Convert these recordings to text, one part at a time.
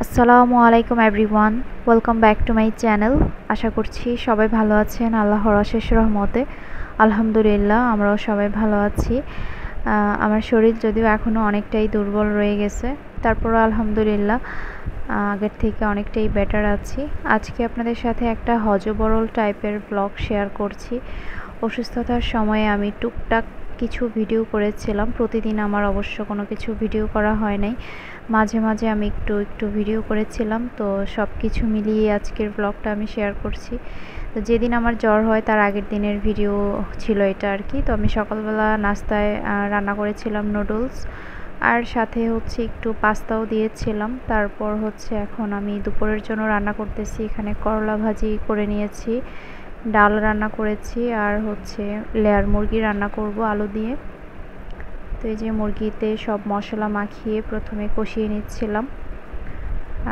আসসালামু আলাইকুম everyone, welcome back to my channel. আশা করছি সবাই ভালো আছেন আল্লাহর অশেষ রহমতে। আলহামদুলিল্লাহ, আমরাও সবাই ভালো আছি। আমার শরীর যদিও এখনও অনেকটাই দুর্বল রয়ে গেছে, তারপরও আলহামদুলিল্লাহ আগের থেকে অনেকটাই বেটার আছি। আজকে আপনাদের সাথে একটা হজবরল টাইপের ব্লগ শেয়ার করছি। অসুস্থতার সময়ে আমি টুকটাক কিছু ভিডিও করেছিলাম। প্রতিদিন আমার অবশ্য কোনো কিছু ভিডিও করা হয় নাই, মাঝে মাঝে আমি একটু একটু ভিডিও করেছিলাম। তো সব কিছু মিলিয়ে আজকের ব্লগটা আমি শেয়ার করছি। তো যেদিন আমার জ্বর হয় তার আগের দিনের ভিডিও ছিল এটা আর কি। তো আমি সকালবেলা নাস্তায় রান্না করেছিলাম নুডলস, আর সাথে হচ্ছে একটু পাস্তাও দিয়েছিলাম। তারপর হচ্ছে এখন আমি দুপুরের জন্য রান্না করতেছি। এখানে করলা ভাজি করে নিয়েছি, ডাল রান্না করেছি, আর হচ্ছে লেয়ার মুরগি রান্না করব আলু দিয়ে। তো এই যে মুরগিতে সব মশলা মাখিয়ে প্রথমে কষিয়ে নিচ্ছিলাম,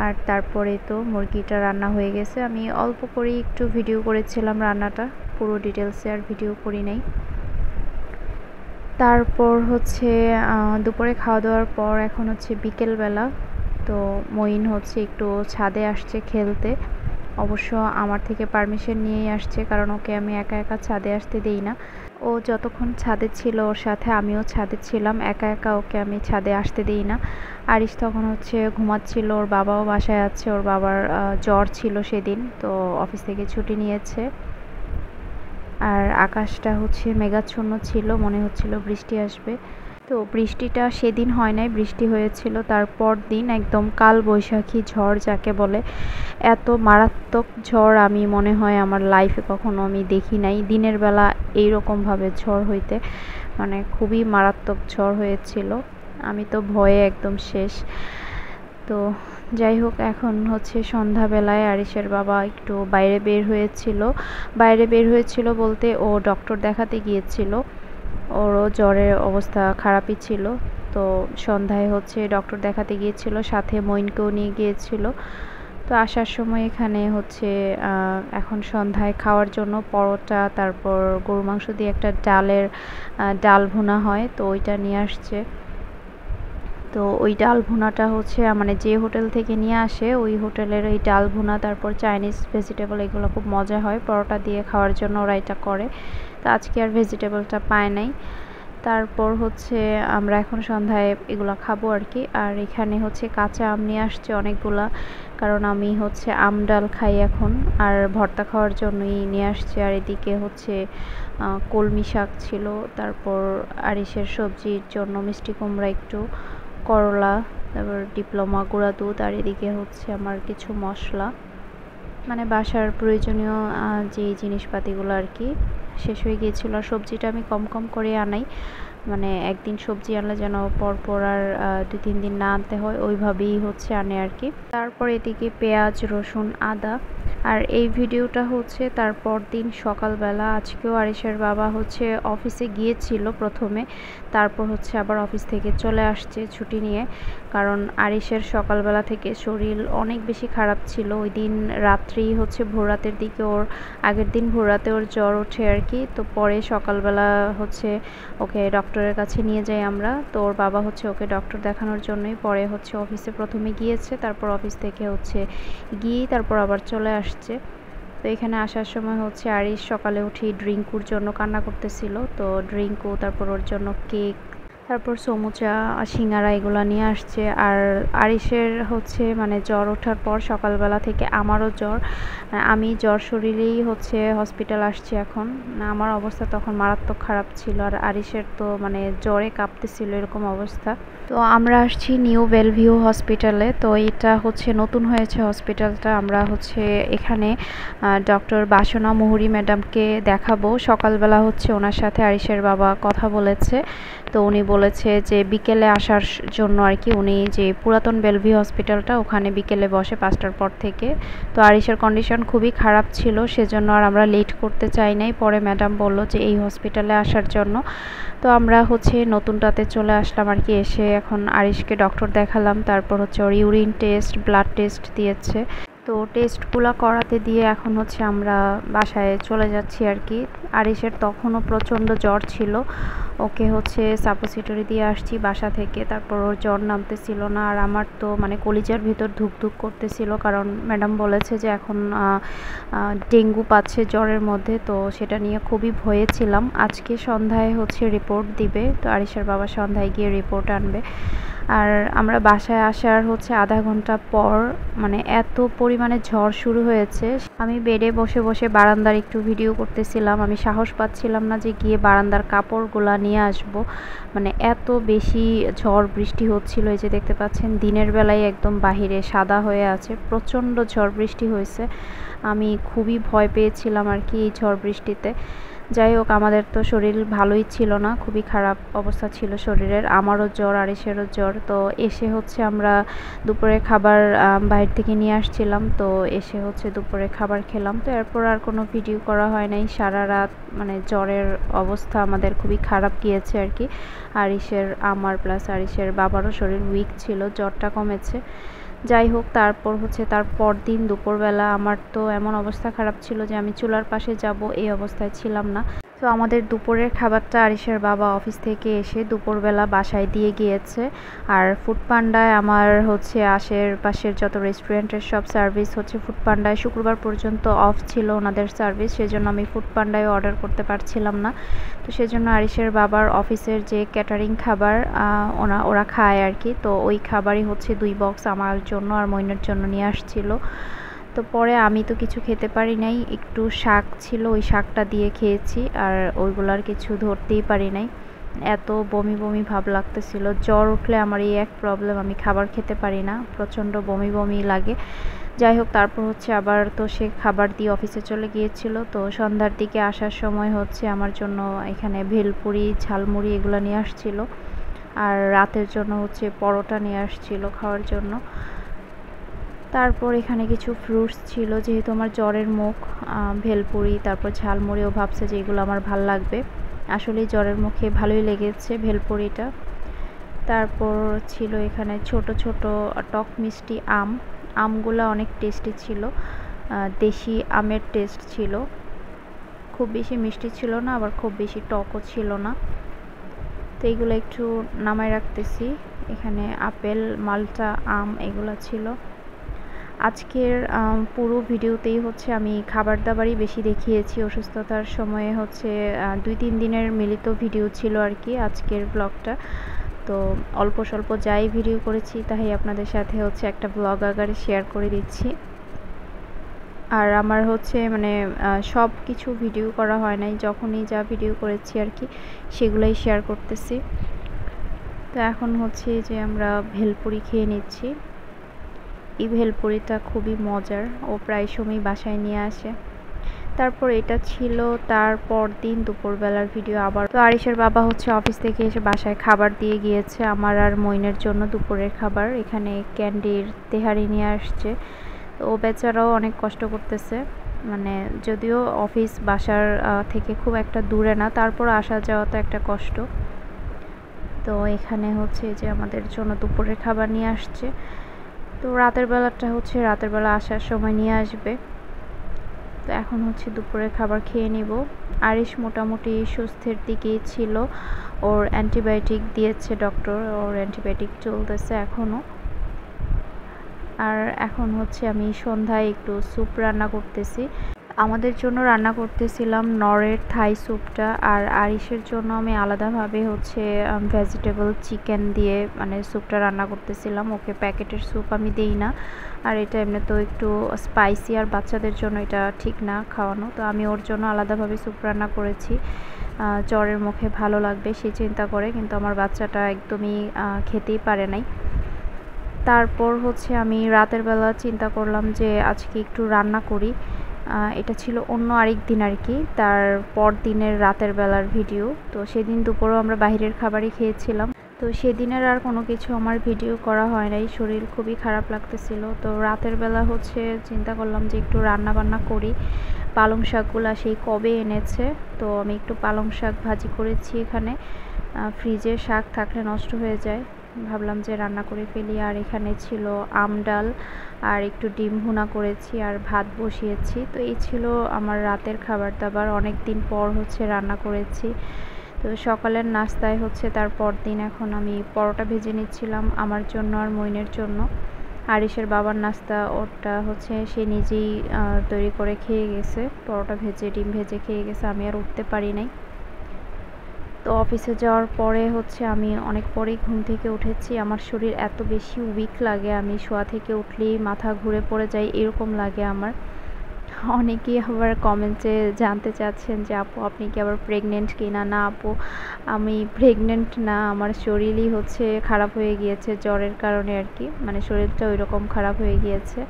আর তারপরে তো মুরগিটা রান্না হয়ে গেছে। আমি অল্প করে একটু ভিডিও করেছিলাম রান্নাটা, পুরো ডিটেলসে আর ভিডিও করি নাই। তারপর হচ্ছে দুপুরে খাওয়া দাওয়ার পর এখন হচ্ছে বিকেলবেলা। তো মঈন হচ্ছে একটু ছাদে আসছে খেলতে। অবশ্য আমার থেকে পারমিশন নিয়েই আসছে, কারণ ওকে আমি একা একা ছাদে আসতে দেই না। ও যতক্ষণ ছাদে ছিল ওর সাথে আমিও ছাদে ছিলাম, একা একা ওকে আমি ছাদে আসতে দিই না। আরিশ তখন হচ্ছে ঘুমাচ্ছিল, ওর বাবাও বাসায় আছে। ওর বাবার জ্বর ছিল সেদিন, তো অফিস থেকে ছুটি নিয়েছে। আর আকাশটা হচ্ছে মেঘাচ্ছন্ন ছিল, মনে হচ্ছিল বৃষ্টি আসবে। তো বৃষ্টিটা সেদিন হয় নাই, বৃষ্টি হয়েছিল তারপর দিন। একদম কাল বৈশাখী ঝড় যাকে বলে, এত মারাত্মক ঝড় আমি মনে হয় আমার লাইফে কখনো আমি দেখি নাই। দিনের বেলা এইরকমভাবে ঝড় হইতে, মানে খুবই মারাত্মক ঝড় হয়েছিল। আমি তো ভয়ে একদম শেষ। তো যাই হোক, এখন হচ্ছে সন্ধ্যাবেলায় আরিশের বাবা একটু বাইরে বের হয়েছিল বলতে ও ডক্টর দেখাতে গিয়েছিল। ওরও জ্বরের অবস্থা খারাপই ছিল। তো সন্ধ্যায় হচ্ছে ডক্টর দেখাতে গিয়েছিল, সাথে মইনকেও নিয়ে গিয়েছিল। তো আসার সময় এখানে হচ্ছে এখন সন্ধ্যায় খাওয়ার জন্য পরোটা, তারপর গরু মাংস দিয়ে একটা ডাল ভুনা হয়, তো ওইটা নিয়ে আসছে। তো ওই ডাল ভুনাটা হচ্ছে মানে যে হোটেল থেকে নিয়ে আসে ওই হোটেলের এই ডাল ভুনা, তারপর চাইনিজ ভেজিটেবল, এগুলো খুব মজা হয় পরোটা দিয়ে খাওয়ার জন্য ওরা এটা করে। তো আজকে আর ভেজিটেবলটা পায় নাই। তারপর হচ্ছে আমরা এখন সন্ধ্যায় এগুলো খাবো আর কি। আর এখানে হচ্ছে কাঁচা আম নিয়ে আসছে অনেকগুলা, কারণ আমি হচ্ছে আম ডাল খাই এখন, আর ভর্তা খাওয়ার জন্যই নিয়ে আসছে। আর এদিকে হচ্ছে কলমি শাক ছিল, তারপর আরিশের সবজির জন্য মিষ্টি কুমড়া একটু, করলা, তারপর ডিপ্লোমা গুঁড়া দুধ, আর এদিকে হচ্ছে আমার কিছু মশলা, মানে বাসার প্রয়োজনীয় যে জিনিসপাতিগুলো আর কি শেষ হয়ে গিয়েছিল। আর সবজিটা আমি কম কম করে আনাই, মানে একদিন সবজি আনলে যেন পরপর আর 2-3 দিন না আনতে হয়, ওইভাবেই হচ্ছে আনে আর কি। তারপর এদিকে পেঁয়াজ, রসুন, আদা। আর এই ভিডিওটা হচ্ছে তারপর দিন সকালবেলা। আজকেও আরিশের বাবা হচ্ছে অফিসে গিয়েছিল প্রথমে, তারপর হচ্ছে আবার অফিস থেকে চলে আসছে ছুটি নিয়ে, কারণ আরিশের সকালবেলা থেকে শরীর অনেক বেশি খারাপ ছিল। ওই দিন রাত্রেই হচ্ছে ভোররাতের দিকে আগের দিন ভোররাতে ওর জ্বর ওঠে আর কি। তো পরে সকালবেলা হচ্ছে ওকে ডক্টরের কাছে নিয়ে যাই আমরা। তো ওর বাবা হচ্ছে ওকে ডক্টর দেখানোর জন্যই পরে হচ্ছে অফিসে প্রথমে গিয়েছে, তারপর অফিস থেকে হচ্ছে গিয়েই তারপর আবার চলে আসছে। তো এখানে আসার সময় হচ্ছে আরিশ সকালে উঠেই ড্রিঙ্কুর জন্য কান্না করতেছিল। তো ড্রিঙ্কু, তারপর ওর জন্য কেক, তারপর সমুচা, সিঙ্গারা এগুলো নিয়ে আসছে। আর আরিশের হচ্ছে মানে জ্বর ওঠার পর সকালবেলা থেকে আমারও জ্বর, আমি জ্বর শরীরেই হচ্ছে হসপিটাল আসছি এখন। আমার অবস্থা তখন মারাত্মক খারাপ ছিল, আর আরিশের তো মানে জ্বরে কাঁপতেছিল এরকম অবস্থা। তো আমরা আসছি নিউ বেলভিউ হসপিটালে। তো এটা হচ্ছে নতুন হয়েছে হসপিটালটা। আমরা হচ্ছে এখানে ডক্টর বাসনা মুহুরী ম্যাডামকে দেখাবো। সকালবেলা হচ্ছে ওনার সাথে আরিশের বাবা কথা বলেছে, তো উনি বলেছে যে বিকেলে আসার জন্য আর কি। উনি যে পুরাতন বেলভিউ হসপিটালটা ওখানে বিকেলে বসে 5টার পর থেকে। তো আরিশের কন্ডিশন খুবই খারাপ ছিল, সেজন্য আর আমরা লেট করতে চাই নাই। পরে ম্যাডাম বলল যে এই হসপিটালে আসার জন্য। তো আমরা হচ্ছে নতুনটাতে চলে আসলাম আর কি। এসে এখন আরিশকে ডক্টর দেখালাম, তারপর হচ্ছে ওর ইউরিন টেস্ট, ব্লাড টেস্ট দিয়েছে। তো টেস্টগুলো করাতে দিয়ে এখন হচ্ছে আমরা বাসায় চলে যাচ্ছি আর কি। আরিশের তখনও প্রচণ্ড জ্বর ছিল, ওকে হচ্ছে সাপোজিটরি দিয়ে আসছি বাসা থেকে, তারপর ওর জ্বর নামতেছিল না। আর আমার তো মানে কলিজার ভিতর ধুকধুক করতেছিল, কারণ ম্যাডাম বলেছে যে এখন ডেঙ্গু পাচ্ছে জ্বরের মধ্যে, তো সেটা নিয়ে খুবই ভয়ে ছিলাম। আজকে সন্ধ্যায় হচ্ছে রিপোর্ট দিবে, তো আরিশের বাবা সন্ধ্যায় গিয়ে রিপোর্ট আনবে। আর আমরা বাসায় আসার হচ্ছে আধা ঘন্টা পর মানে এত পরিমাণে ঝড় শুরু হয়েছে, আমি বেডে বসে বসে বারান্দার একটু ভিডিও করতেছিলাম। আমি সাহস পাচ্ছিলাম না যে গিয়ে বারান্দার কাপড়গুলা নিয়ে আসব, মানে এত বেশি ঝড় বৃষ্টি হচ্ছিল। এই যে দেখতে পাচ্ছেন দিনের বেলায় একদম বাহিরে সাদা হয়ে আছে, প্রচণ্ড ঝড় বৃষ্টি হয়েছে। আমি খুবই ভয় পেয়েছিলাম আর কি এই ঝড় বৃষ্টিতে। যাই হোক, আমাদের তো শরীর ভালোই ছিল না, খুবই খারাপ অবস্থা ছিল শরীরের, আমারও জ্বর আরিশেরও জ্বর। তো এসে হচ্ছে আমরা দুপুরে খাবার বাইরে থেকে নিয়ে আসছিলাম, তো এসে হচ্ছে দুপুরে খাবার খেলাম। তো এরপর আর কোনো ভিডিও করা হয় নাই, সারা রাত মানে জ্বরের অবস্থা আমাদের খুবই খারাপ গিয়েছে আর কি। আরিশের, আমার প্লাস আরিশের বাবারও শরীর উইক ছিল, জ্বরটা কমেছে। যাই হোক, তারপর হচ্ছে তার পরদিন দুপুরবেলা আমার তো এমন অবস্থা খারাপ ছিল যে আমি চুলার পাশে যাব এই অবস্থায় ছিলাম না। তো আমাদের দুপুরের খাবারটা আরিশের বাবা অফিস থেকে এসে দুপুরবেলা বাসায় দিয়ে গিয়েছে। আর ফুডপান্ডায় আমার হচ্ছে আশেপাশের যত রেস্টুরেন্টের সব সার্ভিস হচ্ছে ফুডপান্ডায় শুক্রবার পর্যন্ত অফ ছিল ওনাদের সার্ভিস, সেজন্য আমি ফুডপান্ডায় অর্ডার করতে পারছিলাম না। তো সেজন্য আরিশের বাবার অফিসের যে ক্যাটারিং খাবার ওরা খায় আর কি, তো ওই খাবারই হচ্ছে 2 বক্স আমার জন্য আর মইনের জন্য নিয়ে আসছিল। তো পরে আমি তো কিছু খেতে পারি নাই, একটু শাক ছিল ওই শাকটা দিয়ে খেয়েছি, আর ওইগুলার কিছু ধরতেই পারি নাই, এত বমি বমি ভাব লাগতেছিল। জ্বর উঠলে আমার এই এক প্রবলেম, আমি খাবার খেতে পারি না, প্রচণ্ড বমি বমি লাগে। যাই হোক, তারপর হচ্ছে আবার তো সে খাবার দিয়ে অফিসে চলে গিয়েছিল। তো সন্ধ্যার দিকে আসার সময় হচ্ছে আমার জন্য এখানে ভেলপুরি ঝালমুড়ি এগুলো নিয়ে আসছিল, আর রাতের জন্য হচ্ছে পরোটা নিয়ে আসছিল খাওয়ার জন্য। তারপর এখানে কিছু ফ্রুটস ছিল, যেহেতু আমার জ্বরের মুখ, ভেলপুরি তারপর ঝালমুড়িও ভাবছে যে এগুলো আমার ভাল লাগবে, আসলে জ্বরের মুখে ভালোই লেগেছে ভেলপুরিটা। তারপর ছিল এখানে ছোট ছোট টক মিষ্টি আমগুলো অনেক টেস্টি ছিল, দেশি আমের টেস্ট ছিল, খুব বেশি মিষ্টি ছিল না, আবার খুব বেশি টকও ছিল না। তো এইগুলো একটু নামায় রাখতেছি। এখানে আপেল, মালটা, আম এগুলো ছিল। আজকের পুরো ভিডিওতেই হচ্ছে আমি খাবার দাবারই বেশি দেখিয়েছি, অসুস্থতার সময়ে হচ্ছে 2-3 দিনের মিলিত ভিডিও ছিল আর কি আজকের ব্লগটা। তো অল্প স্বল্প যাই ভিডিও করেছি তাই আপনাদের সাথে হচ্ছে একটা ব্লগ আকারে শেয়ার করে দিচ্ছি। আর আমার হচ্ছে মানে সব কিছু ভিডিও করা হয় নাই, যখনই যা ভিডিও করেছি আর কি সেগুলাই শেয়ার করতেছি। তো এখন হচ্ছে যে আমরা ভেলপুরি খেয়ে নিচ্ছি। এই ভেলপুরিটা খুবই মজার, ও প্রায় সময় বাসায় নিয়ে আসে। তারপর এটা ছিল তার পরদিন দুপুরবেলার ভিডিও আবার। তো আরিশের বাবা হচ্ছে অফিস থেকে এসে বাসায় খাবার দিয়ে গিয়েছে আমার আর মইনের জন্য দুপুরের খাবার। এখানে ক্যান্ডির তেহারি নিয়ে আসছে, তো ও বেচারাও অনেক কষ্ট করতেছে, মানে যদিও অফিস বাসার থেকে খুব একটা দূরে না, তারপর আসা যাওয়া তো একটা কষ্ট। তো এখানে হচ্ছে যে আমাদের জন্য দুপুরের খাবার নিয়ে আসছে। তো রাতের বেলাটা হচ্ছে রাতের বেলা আসার সময় নিয়ে আসবে। তো এখন হচ্ছে দুপুরের খাবার খেয়ে নিব। আরিশ মোটামুটি সুস্থের দিকেই ছিল, ওর অ্যান্টিবায়োটিক দিয়েছে ডক্টর, ওর অ্যান্টিবায়োটিক চলতেছে এখনও। আর এখন হচ্ছে আমি সন্ধ্যায় একটু স্যুপ রান্না করতেছি, আমাদের জন্য রান্না করতেছিলাম নরের থাই স্যুপটা, আর আরিশের জন্য আমি আলাদাভাবে হচ্ছে ভেজিটেবল চিকেন দিয়ে মানে স্যুপটা রান্না করতেছিলাম। ওকে প্যাকেটের স্যুপ আমি দিই না, আর এটা এমনিতেও একটু স্পাইসি, আর বাচ্চাদের জন্য এটা ঠিক না খাওয়ানো, তো আমি ওর জন্য আলাদাভাবে স্যুপ রান্না করেছি, জ্বরের মুখে ভালো লাগবে সেই চিন্তা করে, কিন্তু আমার বাচ্চাটা একদমই খেতেই পারে নাই। তারপর হচ্ছে আমি রাতের বেলা চিন্তা করলাম যে আজকে একটু রান্না করি, এটা ছিল অন্য আরেক দিন আর কি, তার পর দিনের রাতের বেলার ভিডিও। তো সেদিন দুপুরেও আমরা বাইরের খাবারই খেয়েছিলাম, তো সেদিনের আর কোনো কিছু আমার ভিডিও করা হয় নাই, শরীর খুবই খারাপ লাগতেছিল। তো রাতের বেলা হচ্ছে চিন্তা করলাম যে একটু রান্না বান্না করি, পালং শাকগুলো সেই কবে এনেছে, তো আমি একটু পালং শাক ভাজি করেছি এখানে, ফ্রিজে শাক থাকলে নষ্ট হয়ে যায়, ভাবলাম যে রান্না করে ফেলি। আর এখানে ছিল আম ডাল, আর একটু ডিম ভুনা করেছি আর ভাত বসিয়েছি। তো এই ছিল আমার রাতের খাবার দাবার। অনেক দিন পর হচ্ছে রান্না করেছি। তো সকালের নাস্তায় হচ্ছে তার পরদিন এখন আমি পরোটা ভেজে নিচ্ছিলাম আমার জন্য আর মইনের জন্য। আরিশের বাবার নাস্তা ওটা হচ্ছে সে নিজেই তৈরি করে খেয়ে গেছে, পরোটা ভেজে ডিম ভেজে খেয়ে গেছে, আমি আর উঠতে পারি নাই। তো অফিসে যাওয়ার পরে হচ্ছে আমি অনেক পরেই ঘুম থেকে উঠেছি। আমার শরীর এত বেশি উইক লাগে, আমি শোয়া থেকে উঠলেই মাথা ঘুরে পড়ে যায় এরকম লাগে আমার। অনেকেই আবার কমেন্টে জানতে চাচ্ছেন যে আপু আপনি কি আবার প্রেগনেন্ট কি না। না আপু, আমি প্রেগনেন্ট না, আমার শরীরই হচ্ছে খারাপ হয়ে গিয়েছে জ্বরের কারণে আর কি, মানে শরীরটা ওই রকম খারাপ হয়ে গিয়েছে।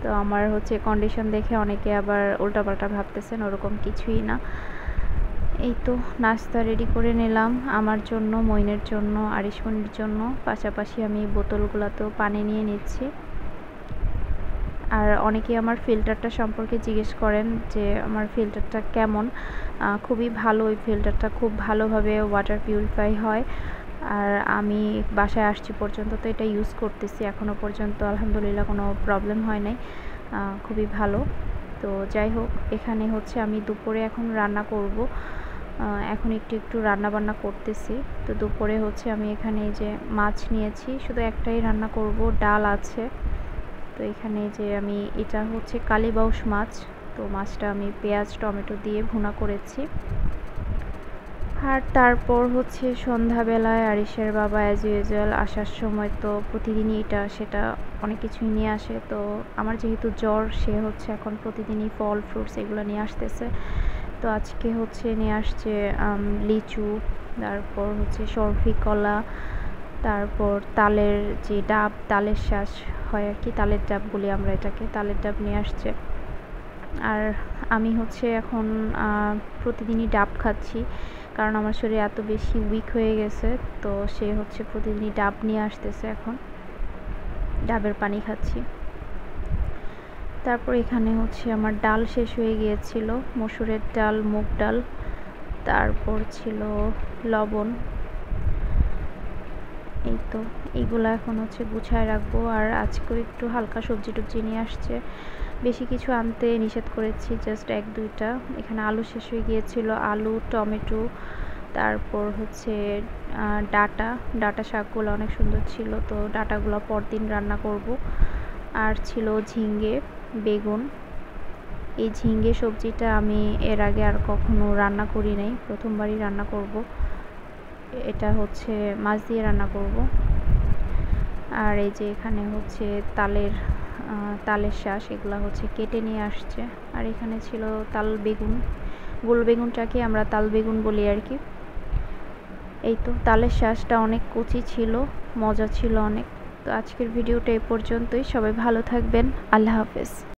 তো আমার হচ্ছে কন্ডিশন দেখে অনেকে আবার উল্টাপাল্টা ভাবতেছেন, ওরকম কিছুই না। এই তো নাস্তা রেডি করে নিলাম আমার জন্য, মইনের জন্য, আরিশমণির জন্য। পাশাপাশি আমি বোতলগুলোতেও পানি নিয়ে নিচ্ছি। আর অনেকে আমার ফিল্টারটা সম্পর্কে জিজ্ঞেস করেন যে আমার ফিল্টারটা কেমন। খুবই ভালো, ওই ফিল্টারটা খুব ভালোভাবে ওয়াটার পিউরিফাই হয়। আর আমি বাসায় আসছি পর্যন্ত তো এটা ইউজ করতেছি, এখনও পর্যন্ত আলহামদুলিল্লাহ কোনো প্রবলেম হয় নাই, খুবই ভালো। তো যাই হোক, এখানে হচ্ছে আমি দুপুরে এখন রান্না করব। এখন একটু রান্না বান্না করতেছি। তো দুপুরে হচ্ছে আমি এখানে যে মাছ নিয়েছি, শুধু একটাই রান্না করব, ডাল আছে। তো এখানে যে আমি এটা হচ্ছে কালীবাউস মাছ, তো মাছটা আমি পেঁয়াজ টমেটো দিয়ে ভুনা করেছি। আর তারপর হচ্ছে সন্ধ্যাবেলায় আরিশের বাবা অ্যাজ ইউজুয়াল আসার সময় তো প্রতিদিনই এটা সেটা অনেক কিছুই নিয়ে আসে। তো আমার যেহেতু জ্বর, সে হচ্ছে এখন প্রতিদিনই ফল ফ্রুটস এগুলো নিয়ে আসতেছে। তো আজকে হচ্ছে নিয়ে আসছে লিচু, তারপর হচ্ছে সরফি কলা, তারপর তালের যে ডাব, তালের শ্বাস হয় আর কি, তালের ডাব বলি আমরা এটাকে, তালের ডাব নিয়ে আসছে। আর আমি হচ্ছে এখন প্রতিদিনই ডাব খাচ্ছি, কারণ আমার শরীর এত বেশি উইক হয়ে গেছে। তো সে হচ্ছে প্রতিদিনই ডাব নিয়ে আসতেছে, এখন ডাবের পানি খাচ্ছি। তারপর এখানে হচ্ছে আমার ডাল শেষ হয়ে গিয়েছিল, মসুরের ডাল, মুগ ডাল, তারপর ছিল লবণ। এই তো এইগুলো এখন হচ্ছে গুছায় রাখবো। আর আজকেও একটু হালকা সবজি টবজি নিয়ে আসছে, বেশি কিছু আনতে নিষেধ করেছি, জাস্ট এক দুইটা। এখানে আলু শেষ হয়ে গিয়েছিল, আলু, টমেটো, তারপর হচ্ছে ডাটা শাকগুলো অনেক সুন্দর ছিল, তো ডাটাগুলো পরদিন রান্না করব। আর ছিল ঝিঙ্গে, বেগুন। এই ঝিঙ্গে সবজিটা আমি এর আগে আর কখনো রান্না করি নাই, প্রথমবারই রান্না করব। এটা হচ্ছে মাছ দিয়ে রান্না করব। আর এই যে এখানে হচ্ছে তালের শাঁস, এগুলো হচ্ছে কেটে নিয়ে আসছে। আর এখানে ছিল তাল বেগুন, গোল বেগুনটাকে আমরা তাল বেগুন বলি আর কি। এই তো তালের শাঁসটা অনেক কচি ছিল, মজা ছিল অনেক। তো আজকের ভিডিওটা এই পর্যন্তই, সবাই ভালো থাকবেন, আল্লাহ হাফেজ।